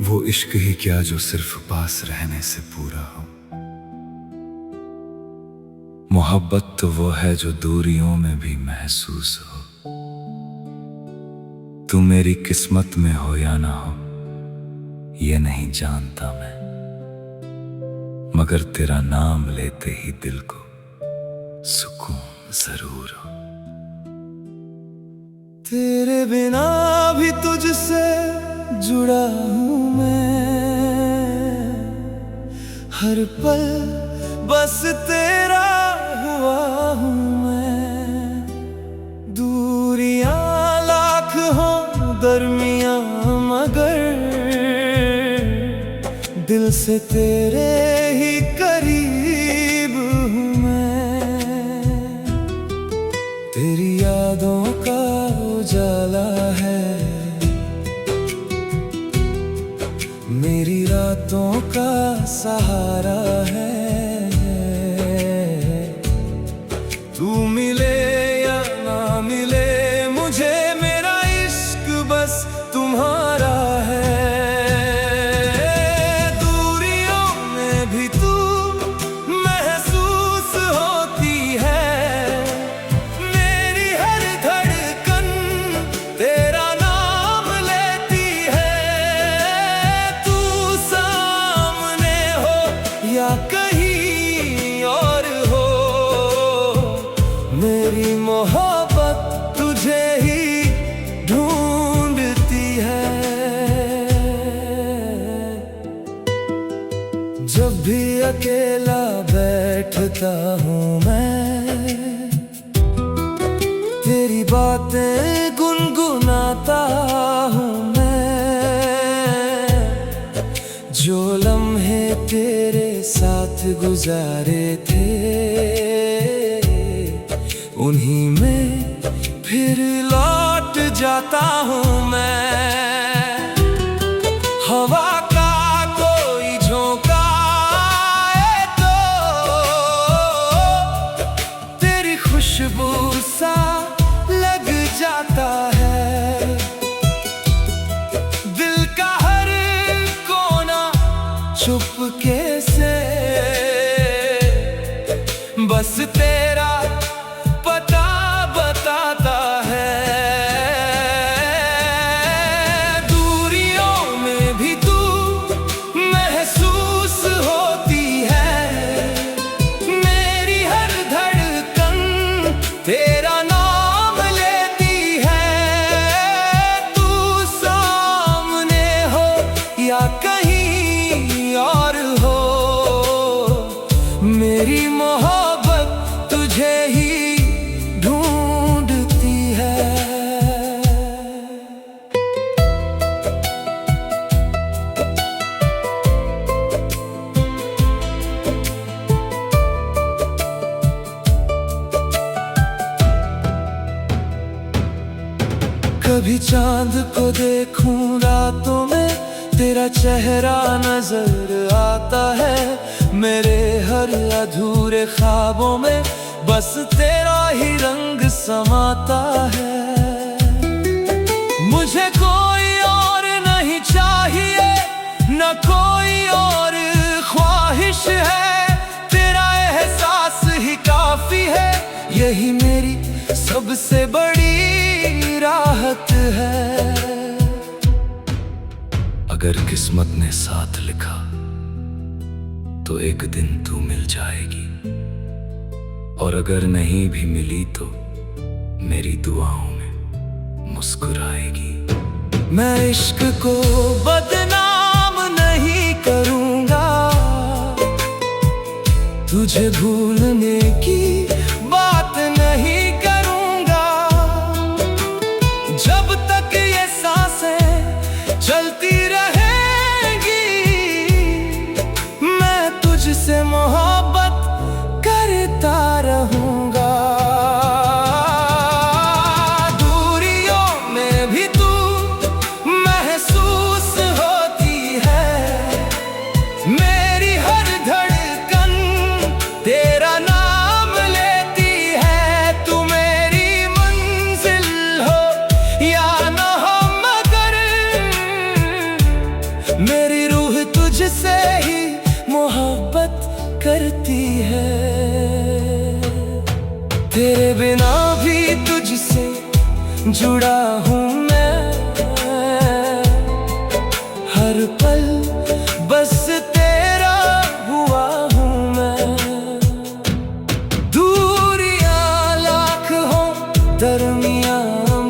वो इश्क ही क्या जो सिर्फ पास रहने से पूरा हो। मोहब्बत तो वो है जो दूरियों में भी महसूस हो। तू मेरी किस्मत में हो या ना हो ये नहीं जानता मैं, मगर तेरा नाम लेते ही दिल को सुकून जरूर हो। तेरे बिना भी तुझसे जुड़ा हूँ मैं, हर पल बस तेरा हुआ हूँ मैं। दूरियां लाख हों दरमियां मगर दिल से तेरे ही करीब हूँ मैं। तेरी यादों का उजाला है मेरी रातों का सहारा है। तू मिले या ना मिले मुझे मेरा इश्क बस तुम्हारा है। दूरियों में भी तू महसूस होती है, मेरी हर धड़कन तेरा नाम लेती है। तू सामने हो या कहीं और हो, मेरी मोहब्बत तुझे ही ढूंढती है। जब भी अकेला बैठता हूँ मैं, तेरी बातें गुनगुनाता हूँ मैं। जो लम्हे तेरे साथ गुजारे थे उन्हीं में फिर लौट जाता हूँ मैं। हवा का कोई झोंका आए तो तेरी खुशबू सा लग जाता है। दिल का हर कोना चुपके से बस तेरा पता बताता है। दूरियों में भी तू महसूस होती है, मेरी हर धड़कन तेरा नाम लेती है। तू सामने हो या कहीं और हो, मेरी मोहब्बत तुझे ही ढूंढती है। कभी चांद को देखूं रातों में, तेरा चेहरा नजर आता है। मेरे हर अधूरे ख्वाबों में बस तेरा ही रंग समाता है। मुझे कोई और नहीं चाहिए, न कोई और ख्वाहिश है। तेरा एहसास ही काफी है, यही मेरी सबसे बड़ी राहत है। अगर किस्मत ने साथ लिखा तो एक दिन तू मिल जाएगी, और अगर नहीं भी मिली तो मेरी दुआओं में मुस्कुराएगी। मैं इश्क को बदनाम नहीं करूंगा, तुझे भूलने की बात नहीं करूंगा। जब तक ये सांसें चलती रहेंगी मैं तुझसे मोहब्बत करता रहूंगा। दूरियों में भी तू महसूस होती है, मेरी हर धड़कन तेरा नाम मेरी रूह तुझसे ही मोहब्बत करती है। तेरे बिना भी तुझसे जुड़ा हूँ मैं, हर पल बस तेरा हुआ हूँ मैं। दूरियां लाख हो दरमियां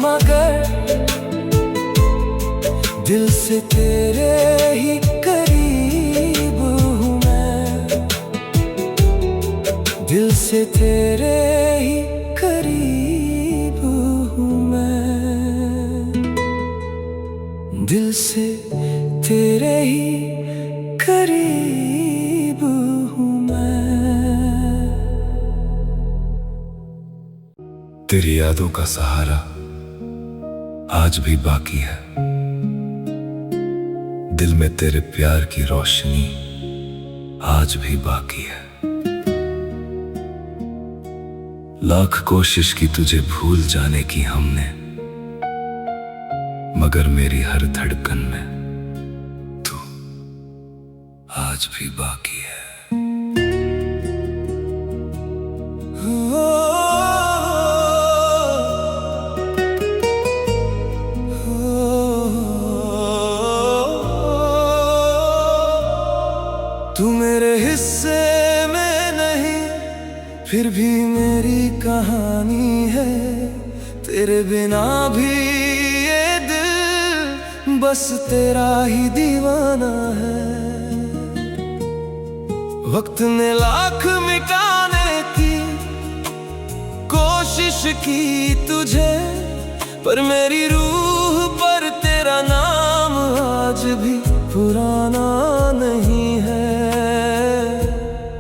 मगर दिल से तेरे ही करीब हूँ मैं, दिल से तेरे ही करीब हूँ मैं, दिल से तेरे ही करीब हूँ मैं। तेरी यादों का सहारा आज भी बाकी है, दिल में तेरे प्यार की रोशनी आज भी बाकी है। लाख कोशिश की तुझे भूल जाने की हमने, मगर मेरी हर धड़कन में तू आज भी बाकी है। तू मेरे हिस्से में नहीं फिर भी मेरी कहानी है, तेरे बिना भी ये दिल बस तेरा ही दीवाना है। वक्त ने लाख मिटाने की कोशिश की तुझे, पर मेरी रूह पर तेरा नाम आज भी पुराना नहीं है।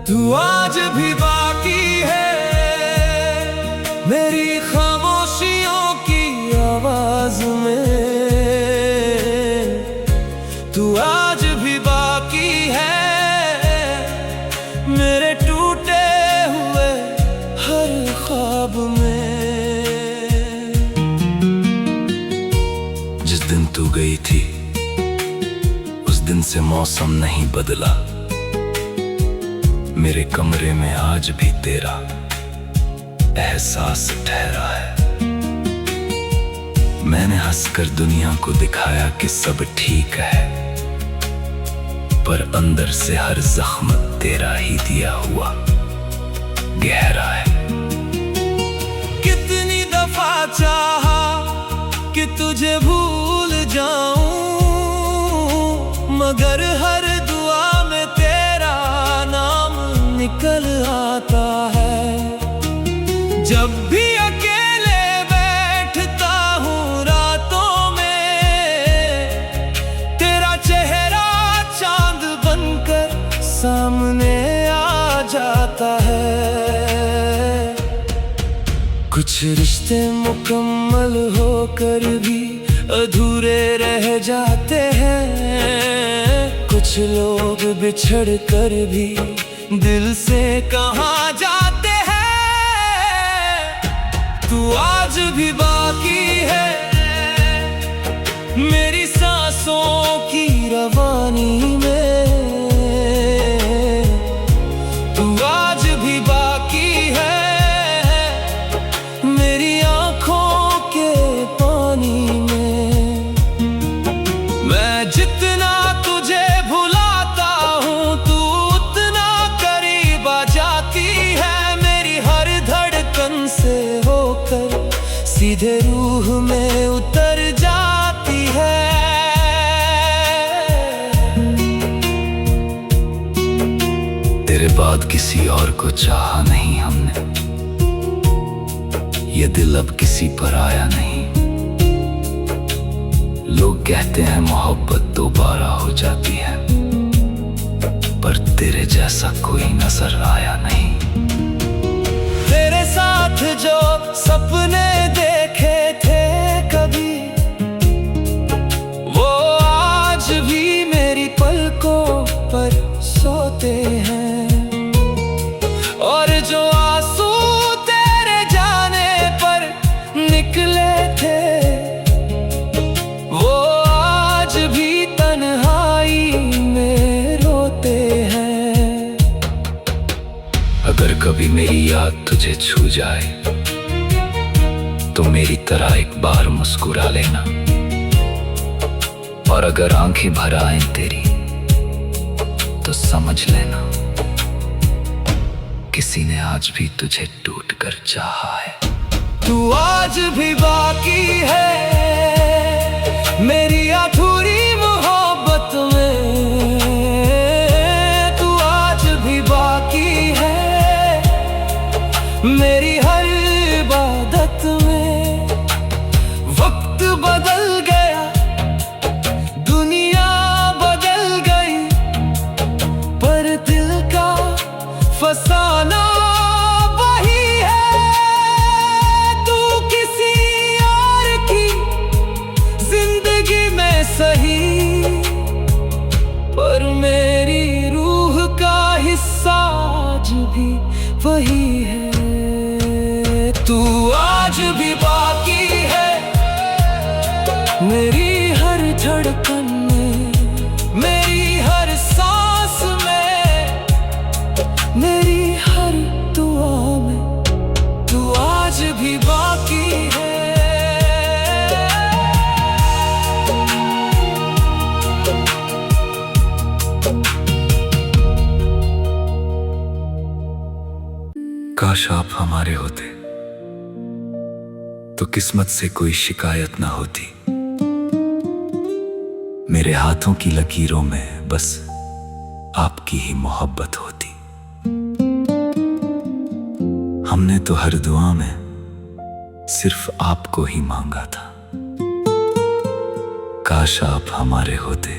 तू आज भी बाकी है मेरी खामोशियों की आवाज में, तू आज भी बाकी है मेरे टूटे हुए हर ख्वाब में। जिस दिन तू गई थी उस दिन से मौसम नहीं बदला, मेरे कमरे में आज भी तेरा एहसास ठहरा है। मैंने हंसकर दुनिया को दिखाया कि सब ठीक है, पर अंदर से हर जख्म तेरा ही दिया हुआ गहरा है। कितनी दफा चाहा कि तुझे भूल जाऊं, मगर हर दुआ में तेरा नाम निकल आता है। जब भी अकेले बैठता हूँ रातों में, तेरा चेहरा चांद बनकर सामने आ जाता है। कुछ रिश्ते मुकम्मल होकर भी अधूरे रह जाते हैं, कुछ लोग बिछड़ कर भी दिल से कहाँ जाते हैं। तू आज भी बाकी है मेरी सांसों की रवानी में, तू आज भी बाकी है मेरी आंखों के पानी में। मैं जितना तुझे भुलाता हूँ तू उतना करीब आ जाती है, मेरी हर धड़कन से होकर सीधे रूह में उतर जाती है। तेरे बाद किसी और को चाहा नहीं हमने, ये दिल अब किसी पर आया नहीं। लोग कहते हैं मोहब्बत दोबारा हो जाती है, पर तेरे जैसा कोई नजर आया नहीं। तेरे साथ जो सपने देखे थे कभी, वो आज भी मेरी पलकों पर सोते हैं। और जो आंसू तेरे जाने पर निकले थे, वो आज भी तन्हाई कभी मेरी याद तुझे छू जाए तो मेरी तरह एक बार मुस्कुरा लेना। और अगर आंखें भर आए तेरी तो समझ लेना किसी ने आज भी तुझे टूट कर चाहा है। तू आज भी बाकी है मेरी अधूरी मोहब्बत में, तू आज भी बाकी है मेरी हर इबादत में। वक्त बदल गया, दुनिया बदल गई, पर दिल का फसाना वही है। तू किसी और की जिंदगी में सही, पर मेरी रूह का हिस्सा आज भी वही है। तू आज भी बाकी है मेरी हर धड़कन में, मेरी हर सांस में, मेरी हर दुआ में। तू आज भी बाकी है। काश आप हमारे होते तो किस्मत से कोई शिकायत ना होती। मेरे हाथों की लकीरों में बस आपकी ही मोहब्बत होती। हमने तो हर दुआ में सिर्फ आपको ही मांगा था। काश आप हमारे होते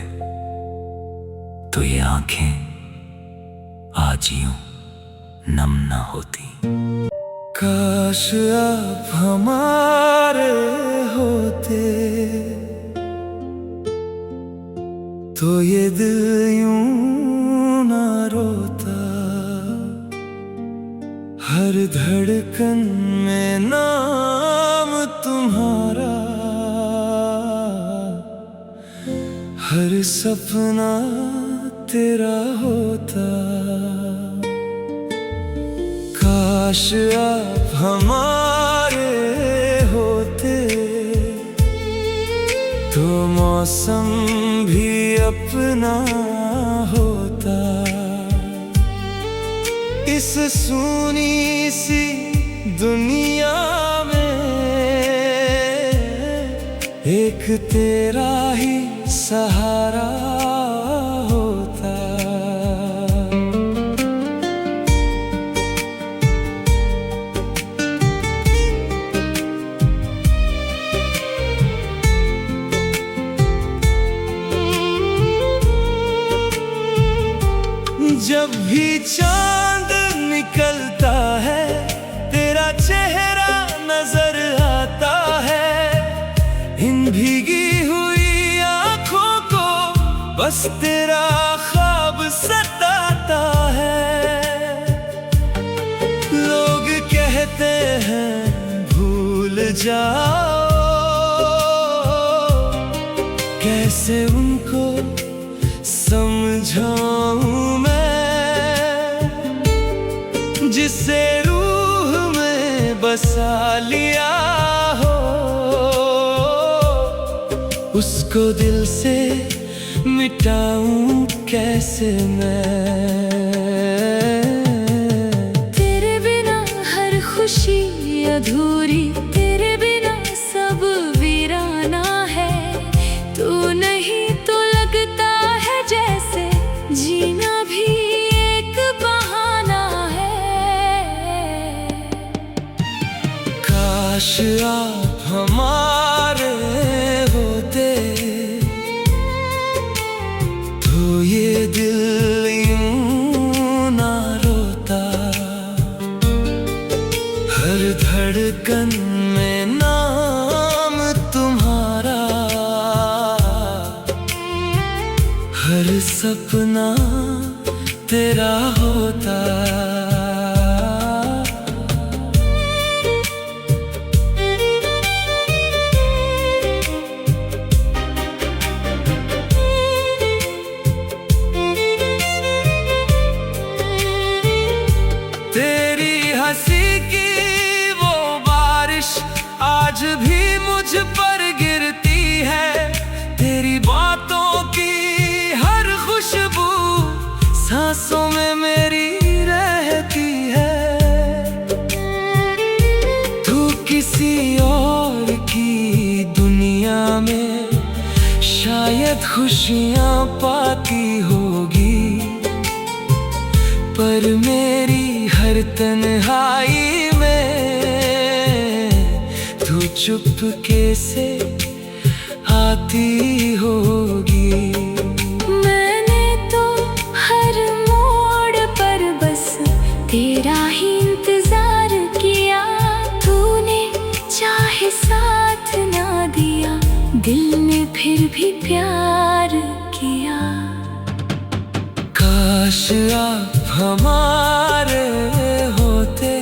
तो ये आंखें आज यूं नम ना होती। काश आप हमारे होते तो ये दिल यूं ना रोता। हर धड़कन में नाम तुम्हारा, हर सपना तेरा होता। काश आप हमारे होते तो मौसम भी अपना होता। इस सूनी सी दुनिया में एक तेरा ही सहारा होता। जब भी चांद निकलता है तेरा चेहरा नजर आता है। इन भीगी हुई आंखों को बस तेरा ख्वाब सताता है। लोग कहते हैं भूल जाओ, कैसे उनको समझाऊं मैं जिसे रूह में बसा लिया हो। उसको दिल से मिटाऊं कैसे मैं। तेरे बिना हर खुशी अधूरी, तेरे बिना सब वीराना है। तू नहीं तो लगता है जैसे जीना भी एक बहाना है। काश आप हमारे होते तो ये दिल यूं ना रोता। हर धड़कन में नाम तुम्हारा, हर सपना तेरा होता। तेरी खुशियां पाती होगी, पर मेरी हर तन्हाई में तू चुपके से आती होगी। मैंने तो हर मोड़ पर बस तेरा ही इंतजार किया, तूने चाहे साथ ना दिया, दिल ने फिर भी प्यार किया। काश आप हमारे होते,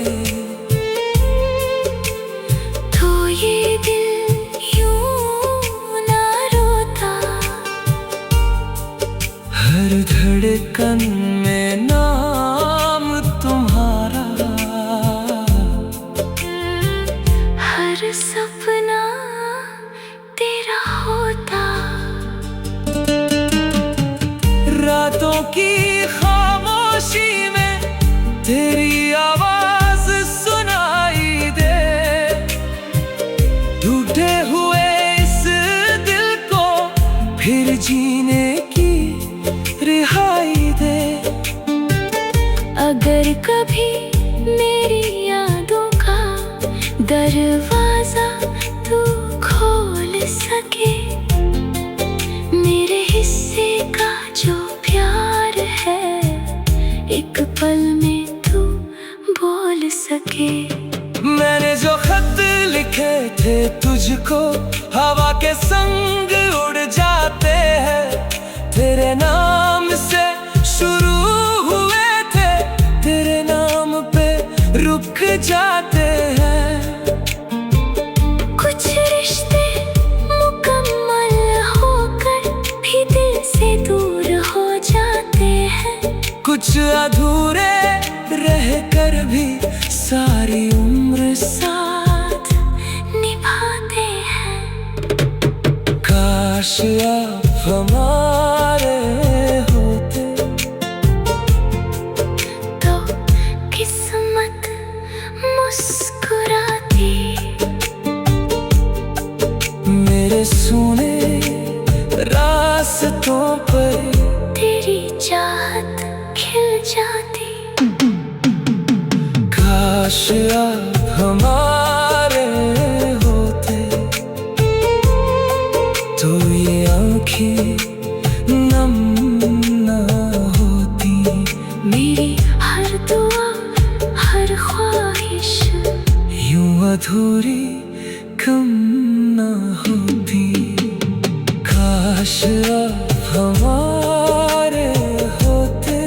तो ये दिल यूं ना रोता। हर धड़कन में नाम तुम्हारा, हर सपना तेरा होता। रातों की खामोशी में तेरी आवाज सुनाई दे, टूटे हुए इस दिल को फिर जीने की रिहाई दे। अगर कभी मेरी यादों का दरवाजा तू खोल सके, मेरे हिस्से का जो प्यार है एक पल में तू बोल सके। मैंने जो खत लिखे थे तुझको, हवा के संग उड़ जाते हैं। तेरे नाम से शुरू हुए थे, तेरे नाम पे रुक जाते हैं। कुछ रिश्ते मुकम्मल होकर भी दिल से दूर हो जाते हैं, कुछ अधूरे रह कर भी सारी उम्र साथ निभाते हैं। काश आप हमारे होते, तो किस्मत मुस्कुराती। मेरे सुने रास्तों पर तेरी चाहत खिल जाती। काश आप हमारे होते, तो ये आँखें नम ना होती। मेरी हर दुआ हर ख्वाहिश यूं अधूरी कम ना होती। काश आप हमारे होते,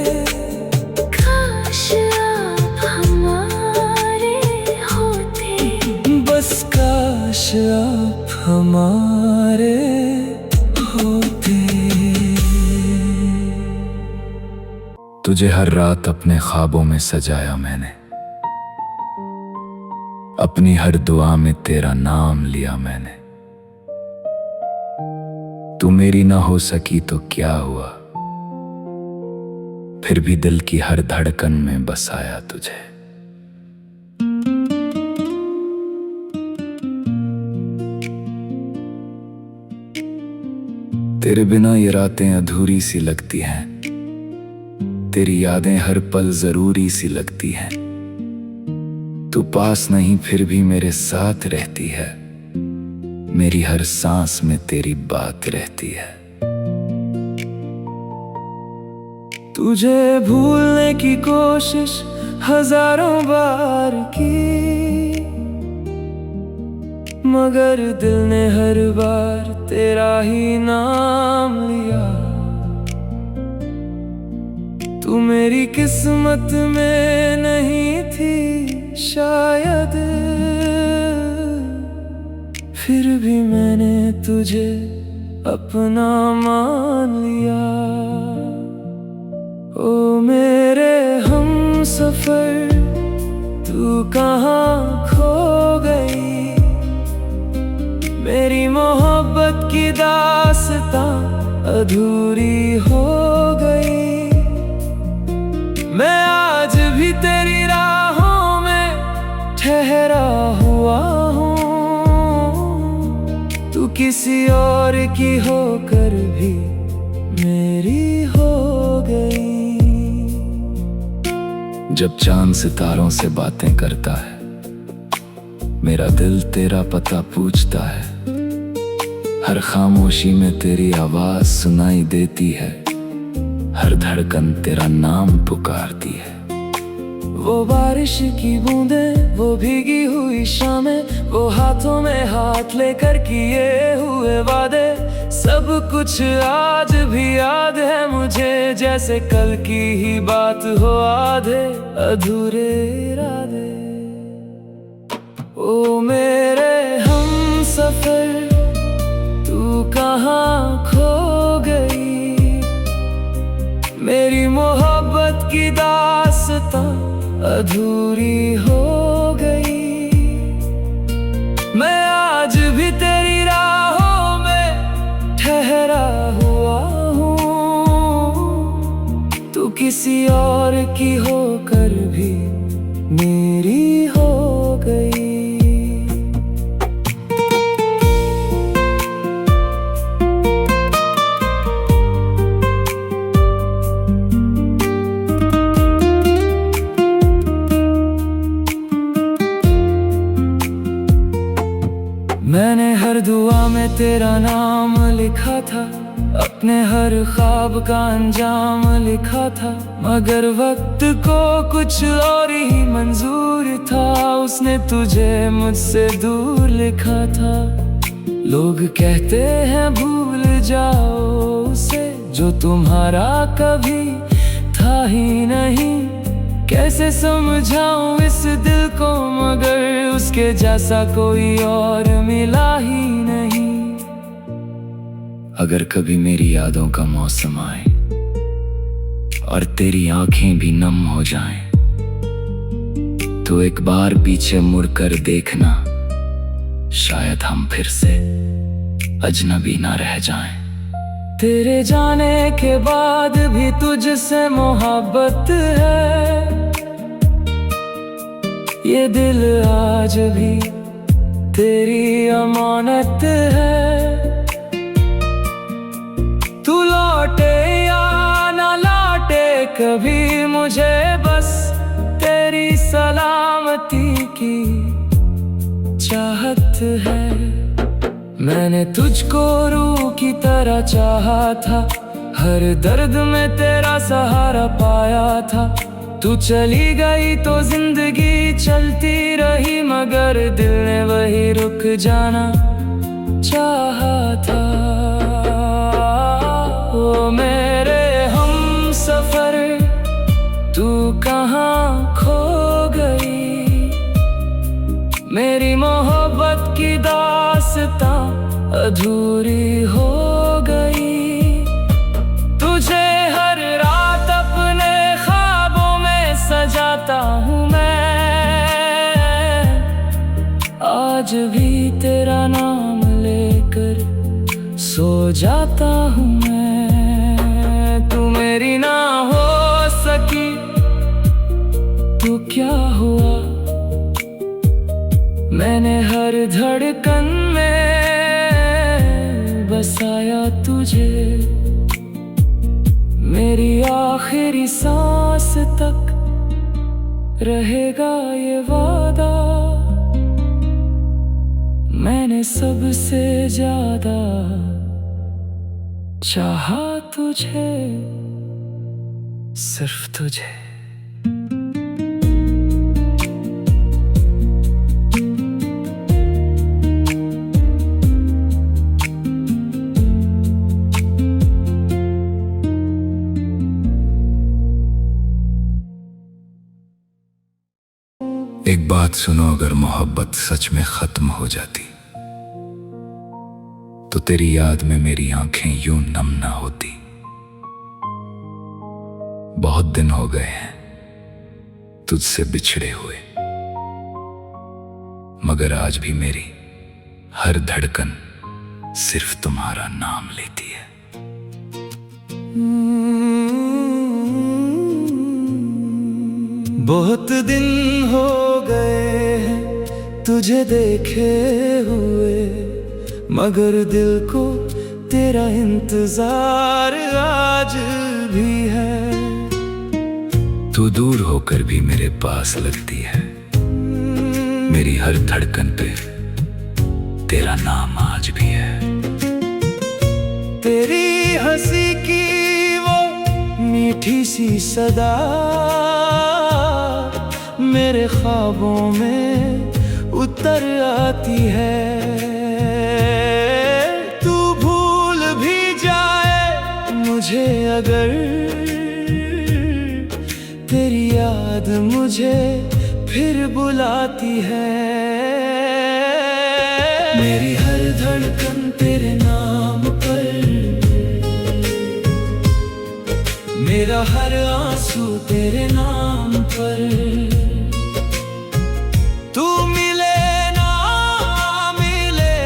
काश आप हमारे होते। बस काश आप हमारे होते। तुझे हर रात अपने ख्वाबों में सजाया मैंने, अपनी हर दुआ में तेरा नाम लिया मैंने। तू मेरी ना हो सकी तो क्या हुआ, फिर भी दिल की हर धड़कन में बसाया तुझे। तेरे बिना ये रातें अधूरी सी लगती हैं, तेरी यादें हर पल जरूरी सी लगती हैं। तू पास नहीं फिर भी मेरे साथ रहती है, मेरी हर सांस में तेरी बात रहती है। तुझे भूलने की कोशिश हजारों बार की, मगर दिल ने हर बार तेरा ही नाम लिया। तू मेरी किस्मत में नहीं थी शायद, फिर भी मैंने तुझे अपना मान लिया। ओ मेरे हम सफर, तू कहाँ खो गई। मेरी मोहब्बत की दास्तां अधूरी हो गई। मैं आज भी तेरी राहों में ठहरा हुआ हूँ। तू किसी और की होकर भी जब चांद सितारों से बातें करता है, मेरा दिल तेरा पता पूछता है। हर खामोशी में तेरी आवाज सुनाई देती है, हर धड़कन तेरा नाम पुकारती है। वो बारिश की बूंदें, वो भीगी हुई शामें, वो हाथों में हाथ लेकर किए हुए वादे, सब कुछ आज भी याद है मुझे, जैसे कल की ही बात हो आधे अधूरे इरादे। ओ मेरे हम सफर, तू कहाँ खो गई, मेरी मोहब्बत की दास्तां अधूरी हो गई। मैं आज भी तेरी राहों में ठहरा हुआ हूँ, तू किसी और की होकर भी मेरी हो गई। मैंने हर दुआ में तेरा नाम लिखा था, अपने हर ख्वाब का अंजाम लिखा था, मगर वक्त को कुछ और ही मंजूर था, उसने तुझे मुझसे दूर लिखा था। लोग कहते हैं भूल जाओ उसे, जो तुम्हारा कभी था ही नहीं। कैसे समझाऊं इस दिल को, मगर उसके जैसा कोई और मिला ही नहीं। अगर कभी मेरी यादों का मौसम आए और तेरी आंखें भी नम हो जाएं, तो एक बार पीछे मुड़कर देखना, शायद हम फिर से अजनबी ना रह जाएं। तेरे जाने के बाद भी तुझसे मोहब्बत है, ये दिल आज भी तेरी अमानत है। तू लौटे या ना लौटे कभी, मुझे बस तेरी सलामती की चाहत है। मैंने तुझको रूह की तरह चाहा था, हर दर्द में तेरा सहारा पाया था। तू चली गई तो जिंदगी चलती रही, मगर दिल ने वही रुक जाना चाहा था। ओ मेरे हम सफर, तू कहाँ खो गई, मेरी मोहब्बत की दास्तां अधूरी हो गई। तुझे हर रात अपने ख्वाबों में सजाता हूँ मैं, आज भी तेरा नाम लेकर सो जाता हूँ मैं। तू मेरी ना हो सकी तो क्या हुआ, मैंने हर धड़कन में बसाया तुझे, मेरी आखिरी सांस तक रहेगा ये वादा। मैंने सबसे ज्यादा चाहा तुझे, सिर्फ तुझे। एक बात सुनो, अगर मोहब्बत सच में खत्म हो जाती, तो तेरी याद में मेरी आंखें यूं नम ना होती। बहुत दिन हो गए हैं तुझसे बिछड़े हुए, मगर आज भी मेरी हर धड़कन सिर्फ तुम्हारा नाम लेती है। बहुत दिन हो गए हैं तुझे देखे हुए, मगर दिल को तेरा इंतजार आज भी है। तू दूर होकर भी मेरे पास लगती है। मेरी हर धड़कन पे तेरा नाम आज भी है। तेरी हंसी की वो मीठी सी सदा मेरे ख्वाबों में उतर आती है। तू भूल भी जाए मुझे अगर, तेरी याद मुझे फिर बुलाती है। मेरी हर धड़कन तेरे नाम पर, मेरा हर आंसू तेरे नाम पर। तू मिले ना मिले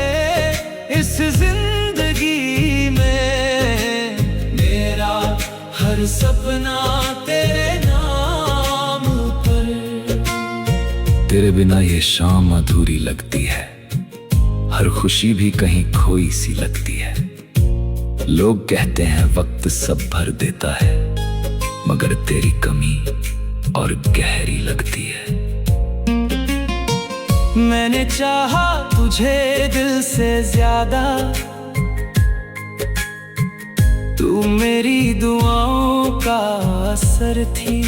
इस जिंदगी में, मेरा हर सपना तेरे नाम पर। तेरे बिना ये शाम अधूरी लगती है, हर खुशी भी कहीं खोई सी लगती है। लोग कहते हैं वक्त सब भर देता है, मगर तेरी कमी और गहरी लगती है। मैंने चाहा तुझे दिल से ज्यादा, तू मेरी दुआओं का असर थी।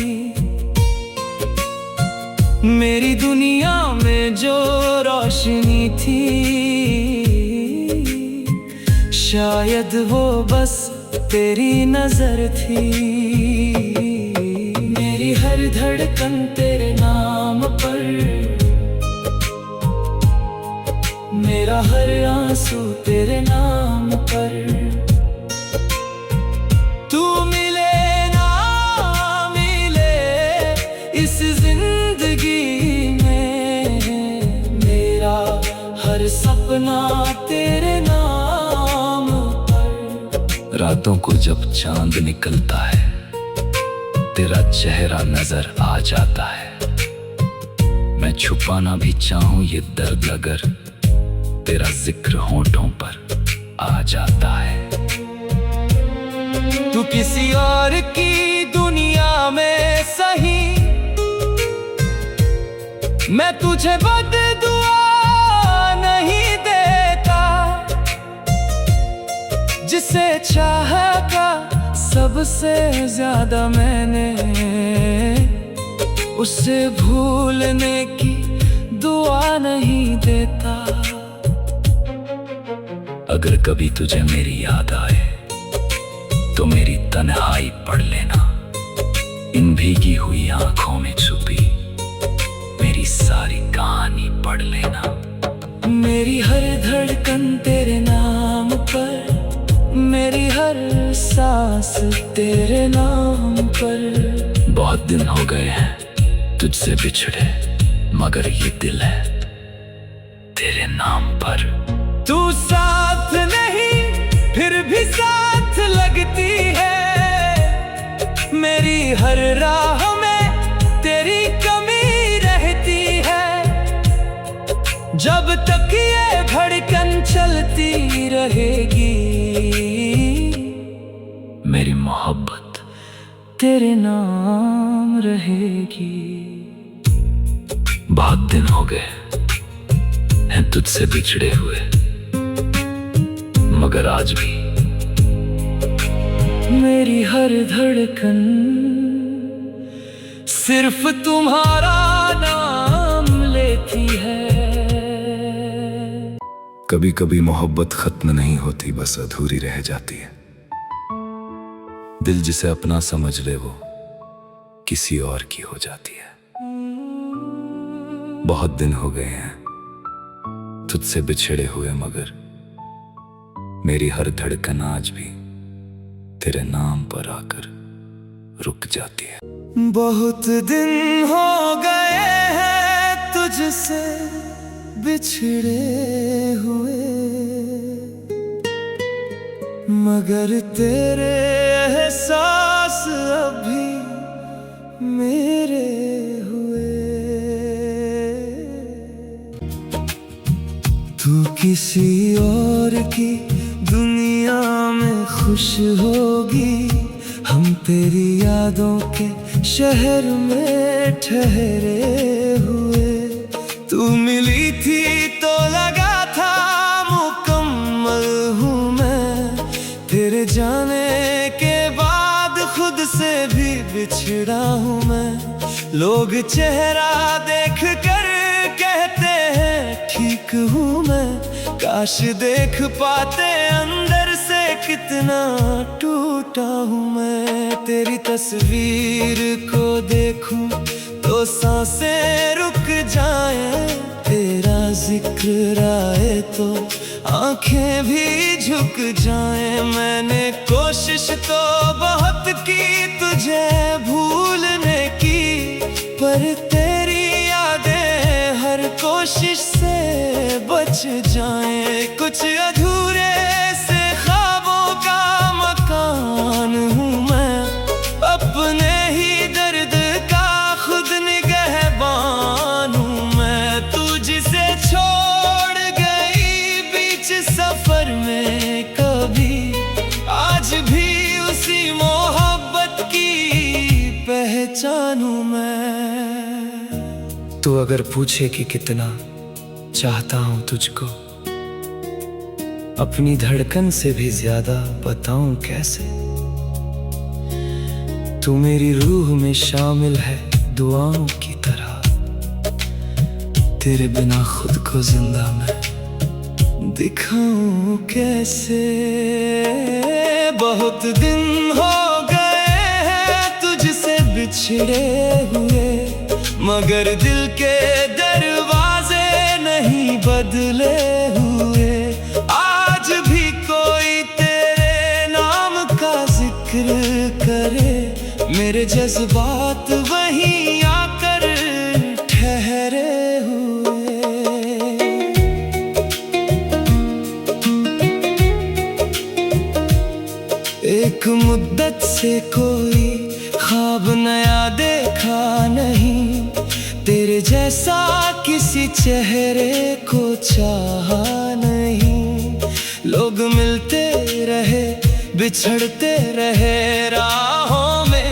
मेरी दुनिया में जो रोशनी थी, शायद वो बस तेरी नजर थी। मेरी हर धड़कन तेरे नाम पर, मेरा हर आंसू तेरे नाम पर। तू मिले ना मिले इस जिंदगी में, मेरा हर सपना तेरे नाम पर। रातों को जब चांद निकलता है, तेरा चेहरा नजर आ जाता है। मैं छुपाना भी चाहूं ये दर्द अगर, तेरा जिक्र होठों पर आ जाता है। तू किसी और की दुनिया में सही, मैं तुझे बद्दुआ नहीं देता। जिसे चाहा का सबसे ज्यादा मैंने, उसे भूलने की दुआ नहीं देता। अगर कभी तुझे मेरी याद आए तो मेरी तन्हाई पढ़ लेना। इन भीगी हुई आंखों में छुपी मेरी सारी कहानी पढ़ लेना। मेरी हर धड़कन तेरे नाम पर, मेरी हर सांस तेरे नाम पर। बहुत दिन हो गए हैं तुझसे बिछड़े, मगर ये दिल है तेरे नाम पर। तू साथ नहीं फिर भी साथ लगती है। मेरी हर राह में तेरी कमी रहती है। जब तक ये धड़कन चलती रहेगी, मेरी मोहब्बत तेरे नाम रहेगी। बहुत दिन हो गए हैं तुझसे बिछड़े हुए, मगर आज भी मेरी हर धड़कन सिर्फ तुम्हारा नाम लेती है। कभी कभी मोहब्बत खत्म नहीं होती, बस अधूरी रह जाती है। दिल जिसे अपना समझ ले वो किसी और की हो जाती है। बहुत दिन हो गए हैं तुझसे बिछड़े हुए, मगर मेरी हर धड़कन आज भी तेरे नाम पर आकर रुक जाती है। बहुत दिन हो गए हैं तुझसे बिछड़े हुए, मगर तेरे एहसास अभी मेरे हुए। तू किसी और की दुनिया में खुश होगी, हम तेरी यादों के शहर में ठहरे हुए। तू मिली थी तो लगा था मुकम्मल हूँ मैं, तेरे जाने के बाद खुद से भी बिछड़ा हूँ मैं। लोग चेहरा देख कर कहते हैं ठीक हूँ मैं, काश देख पाते अंदर से कितना टूटा हूँ मैं। तेरी तस्वीर को देखूं तो सांसें रुक जाएं, तेरा जिक्र आए तो आंखें भी झुक जाएं। मैंने कोशिश तो बहुत की तुझे भूलने की, पर तेरी यादें हर कोशिश से बच जाएं। कुछ अधूरे से ख्वाबों का मकान हूँ मैं, अपने ही दर्द का खुद निगहबान हूँ मैं। तू जिसे छोड़ गई बीच सफर में कभी, आज भी उसी मोहब्बत की पहचान हूँ मैं। तू अगर पूछे कि कितना चाहता हूँ तुझको, अपनी धड़कन से भी ज्यादा बताऊं कैसे। तू मेरी रूह में शामिल है दुआओं की तरह, तेरे बिना खुद को जिंदा मैं दिखाऊं कैसे। बहुत दिन हो गए हैं तुझसे बिछड़े हुए, मगर दिल के दरवाजे नहीं बदले हुए। आज भी कोई तेरे नाम का जिक्र करे, मेरे जज्बात वहीं आकर ठहरे हुए। एक मुद्दत से कोई ख्वाब नया देखा नहीं, तेरे जैसा किसी चेहरे को चाहा नहीं। लोग मिलते रहे बिछड़ते रहे राहों में,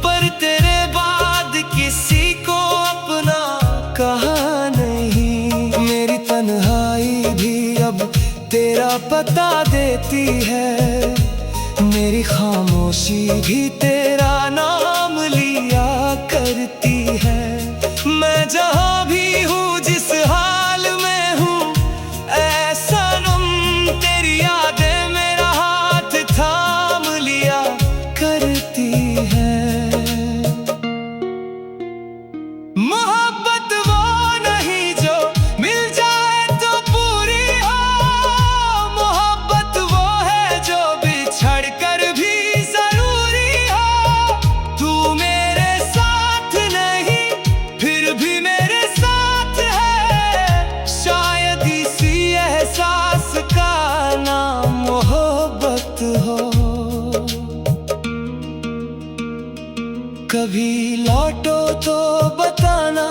पर तेरे बाद किसी को अपना कहा नहीं। मेरी तन्हाई भी अब तेरा पता देती है, मेरी खामोशी भी तेरा नाम लिया करती है। मैं जहाँ भी हूँ जिस हाल में हूँ, ऐसा नम तेरी यादें मेरा हाथ थाम लिया करती है। मोहब्बत वो नहीं जो मिल जाए तो पूरी हो, मोहब्बत वो है जो बिछड़ कर भी जरूरी हो। तू मेरे साथ नहीं फिर भी मेरे साथ है, शायद इसी एहसास का नाम मोहब्बत हो। कभी लौटो तो बताना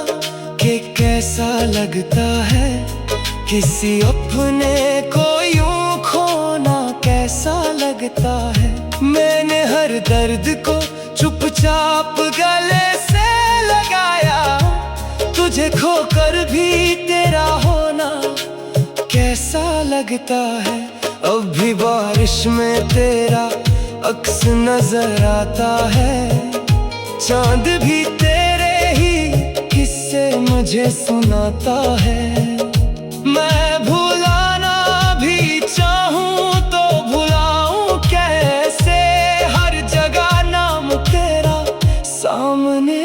कि कैसा लगता है, किसी अपने को यूं खोना कैसा लगता है। मैंने हर दर्द को चुपचाप गले से लगाया, तुझे खोकर भी तेरा होना कैसा लगता है। अब भी बारिश में तेरा अक्स नजर आता है, चांद भी तेरे ही किस्से मुझे सुनाता है। मैं भुलाना भी चाहूं तो भुलाऊं कैसे, हर जगह नाम तेरा सामने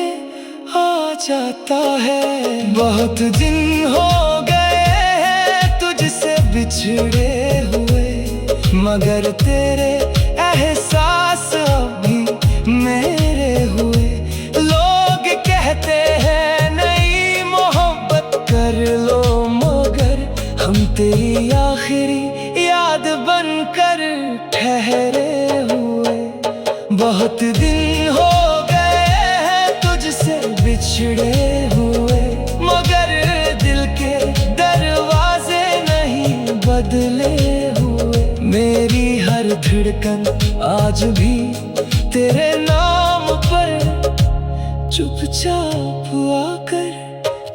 आ जाता है। बहुत दिन हो गए हैं तुझसे बिछड़े हुए, मगर तेरे एहसास अभी मेरे हुए। लोग कहते हैं नई मोहब्बत कर लो, मगर हम तेरी आखिरी याद बनकर ठहरे हुए। बहुत दिन हो गए हैं तुझसे बिछड़े हुए, मगर दिल के दरवाजे नहीं बदले हुए। मेरी हर धड़कन आज भी तेरे नाम पर चुपचाप आकर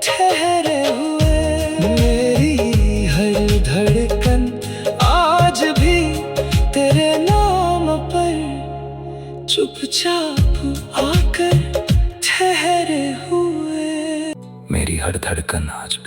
ठहरे हुए। मेरी हर धड़कन आज भी तेरे नाम पर चुपचाप आकर ठहरे हुए। मेरी हर धड़कन आज